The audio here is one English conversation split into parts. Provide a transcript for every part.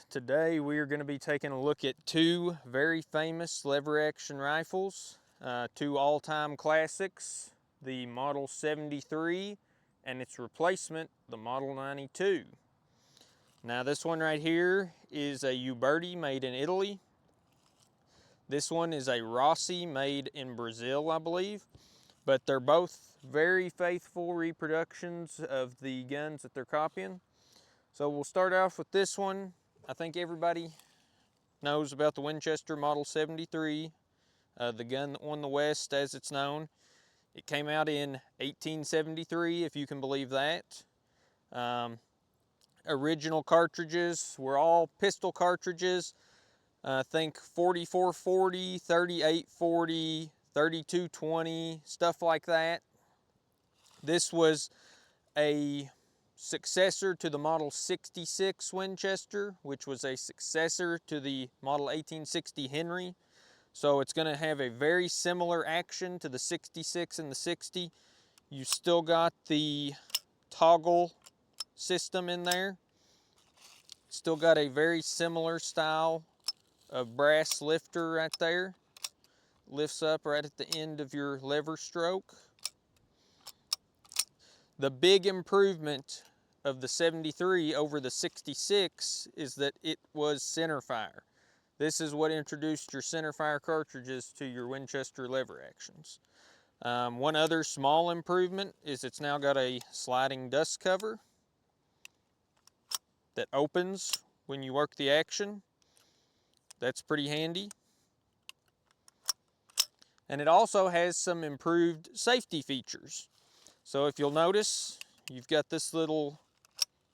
Today we are going to be taking a look at two very famous lever action rifles, two all-time classics, the Model 73 and its replacement, the Model 92. Now this one right here is a Uberti made in Italy. This one is a Rossi made in Brazil, I believe, but they're both very faithful reproductions of the guns that they're copying. So we'll start off with this one. I think everybody knows about the Winchester Model 73, the gun that won the West as it's known. It came out in 1873, if you can believe that. Original cartridges were all pistol cartridges. Think 4440, 3840, 3220, stuff like that. This was a successor to the Model 66 Winchester, which was a successor to the Model 1860 Henry. So it's going to have a very similar action to the 66 and the 60. You still got the toggle system in there. Still got a very similar style of brass lifter right there. Lifts up right at the end of your lever stroke. The big improvement of the 73 over the 66 is that it was centerfire. This is what introduced your centerfire cartridges to your Winchester lever actions. One other small improvement is it's now got a sliding dust cover that opens when you work the action. That's pretty handy. And it also has some improved safety features. So if you'll notice, you've got this little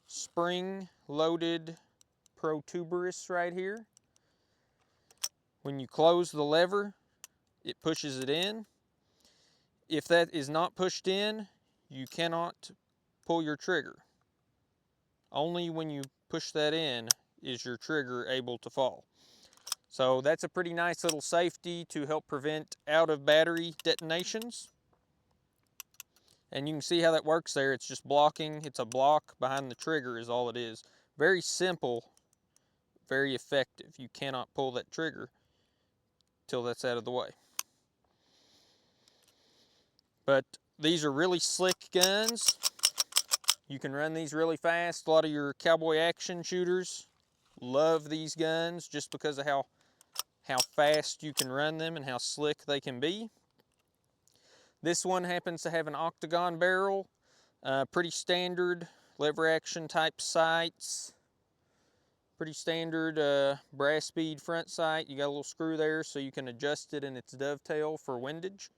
spring-loaded protuberous right here. When you close the lever, it pushes it in. If that is not pushed in, you cannot pull your trigger. Only when you push that in is your trigger able to fall. So that's a pretty nice little safety to help prevent out-of-battery detonations. And you can see how that works there. It's just blocking. It's a block behind the trigger is all it is. Very simple, very effective. You cannot pull that trigger till that's out of the way. But these are really slick guns. You can run these really fast. A lot of your cowboy action shooters love these guns just because of how fast you can run them and how slick they can be. This one happens to have an octagon barrel, pretty standard lever action type sights, pretty standard brass bead front sight. You got a little screw there so you can adjust it in its dovetail for windage.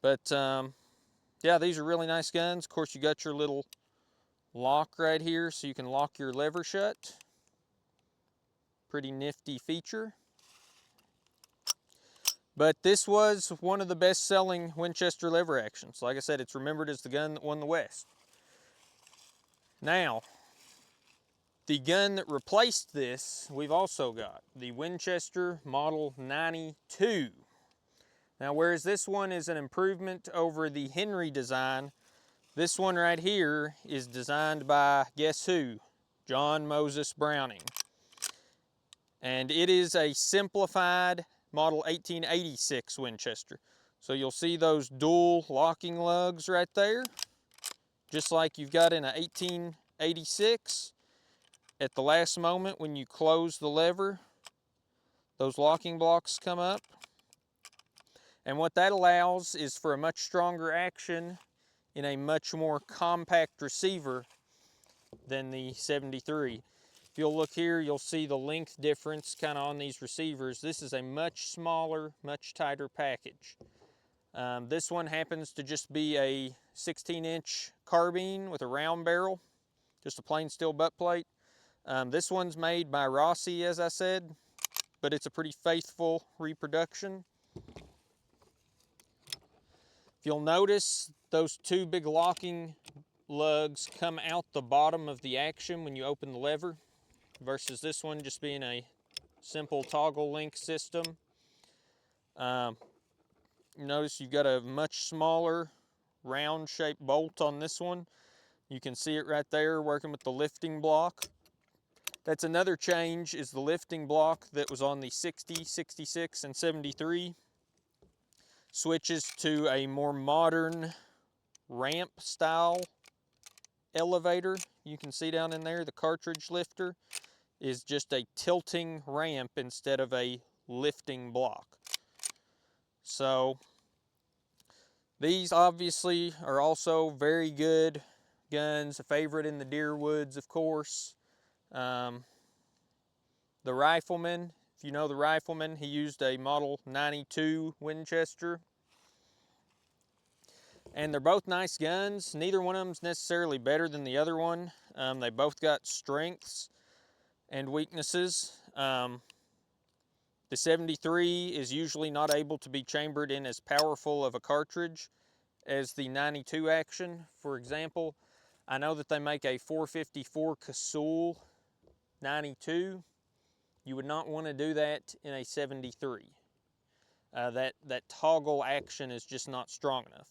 But yeah, these are really nice guns. Of course, you got your little lock right here so you can lock your lever shut. Pretty nifty feature. But this was one of the best-selling Winchester lever actions. Like I said, it's remembered as the gun that won the West. Now, the gun that replaced this, we've also got the Winchester Model 92. Now, whereas this one is an improvement over the Henry design, this one right here is designed by, guess who? John Moses Browning. And it is a simplified Model 1886 Winchester. So you'll see those dual locking lugs right there, just like you've got in a 1886. At the last moment when you close the lever, those locking blocks come up. And what that allows is for a much stronger action in a much more compact receiver than the 73. If you'll look here, you'll see the length difference kind of on these receivers. This is a much smaller, much tighter package. This one happens to just be a 16-inch carbine with a round barrel, just a plain steel butt plate. This one's made by Rossi, as I said, but it's a pretty faithful reproduction. If you'll notice, those two big locking lugs come out the bottom of the action when you open the lever, versus this one just being a simple toggle link system. Notice you've got a much smaller round shaped bolt on this one. You can see it right there working with the lifting block. That's another change, is the lifting block that was on the 60, 66, and 73 switches to a more modern ramp style elevator. You can see down in there the cartridge lifter is just a tilting ramp instead of a lifting block. So these obviously are also very good guns, a favorite in the deer woods, of course. The Rifleman, if you know the Rifleman, he used a Model 92 Winchester. And they're both nice guns. Neither one of them is necessarily better than the other one. They both got strengths and weaknesses. The 73 is usually not able to be chambered in as powerful of a cartridge as the 92 action. For example, I know that they make a 454 Casull 92. You would not want to do that in a 73. That toggle action is just not strong enough.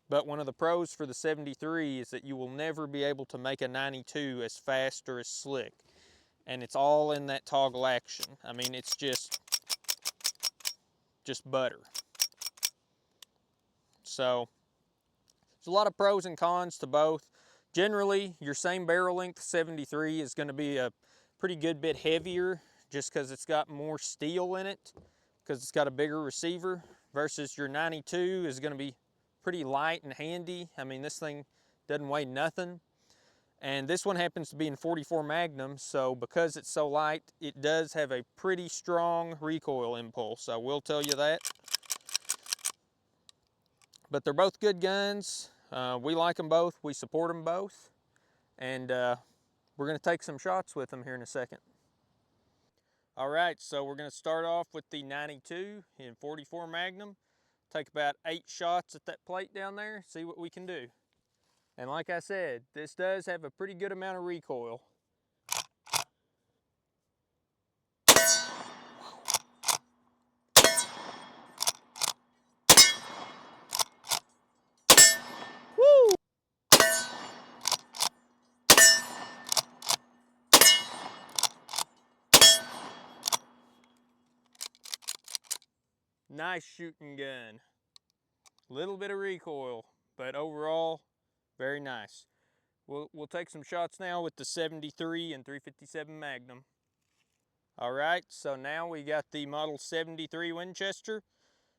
But one of the pros for the 73 is that you will never be able to make a 92 as fast or as slick. And it's all in that toggle action. I mean, it's just butter. So there's a lot of pros and cons to both. Generally, your same barrel length 73 is going to be a pretty good bit heavier just because it's got more steel in it, because it's got a bigger receiver, versus your 92 is going to be pretty light and handy. I mean, this thing doesn't weigh nothing. And this one happens to be in 44 Magnum, so because it's so light, it does have a pretty strong recoil impulse. I will tell you that. But they're both good guns. We like them both. We support them both. And we're going to take some shots with them here in a second. All right, so we're going to start off with the 92 in 44 Magnum. Take about 8 shots at that plate down there, see what we can do. And like I said, this does have a pretty good amount of recoil. Woo! Nice shooting gun. Little bit of recoil, but overall, very nice. We'll take some shots now with the 73 and 357 Magnum. All right, so now we got the Model 73 Winchester,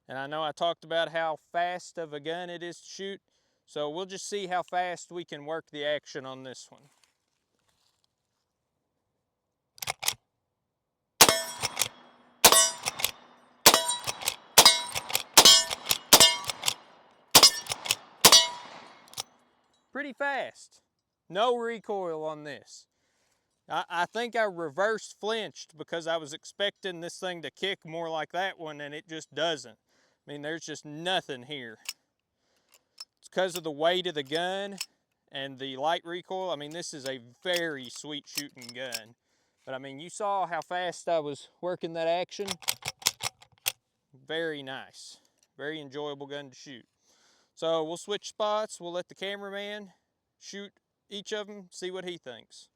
and I know I talked about how fast of a gun it is to shoot, so we'll just see how fast we can work the action on this one. Pretty fast. No recoil on this. I think I reverse flinched because I was expecting this thing to kick more like that one, and it just doesn't. I mean, there's just nothing here. It's because of the weight of the gun and the light recoil. I mean, this is a very sweet shooting gun. But I mean, you saw how fast I was working that action. Very nice. Very enjoyable gun to shoot. So we'll switch spots. We'll let the cameraman shoot each of them, see what he thinks.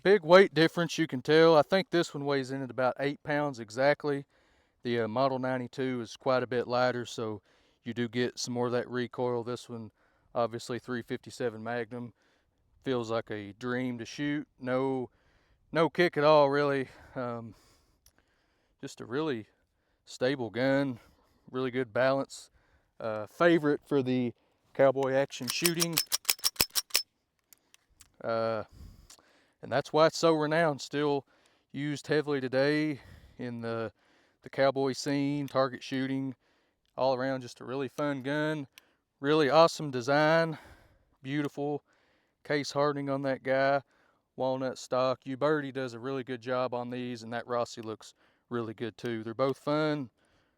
Big weight difference, you can tell. I think this one weighs in at about 8 pounds exactly. The Model 92 is quite a bit lighter, so you do get some more of that recoil. This one, obviously 357 Magnum, feels like a dream to shoot. No kick at all, really. Just a really stable gun, really good balance. Favorite for the cowboy action shooting. And that's why it's so renowned. Still used heavily today in the the cowboy scene, target shooting, all around just a really fun gun. Really awesome design, beautiful case hardening on that guy, walnut stock. Uberti does a really good job on these, and that Rossi looks really good too. They're both fun,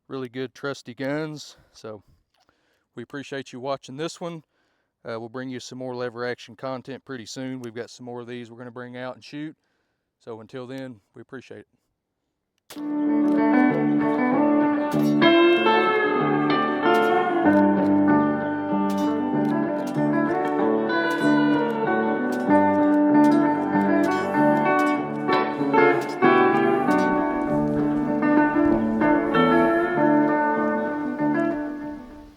really good trusty guns. So we appreciate you watching this one. We'll bring you some more lever action content pretty soon. We've got some more of these we're going to bring out and shoot. So until then, we appreciate it.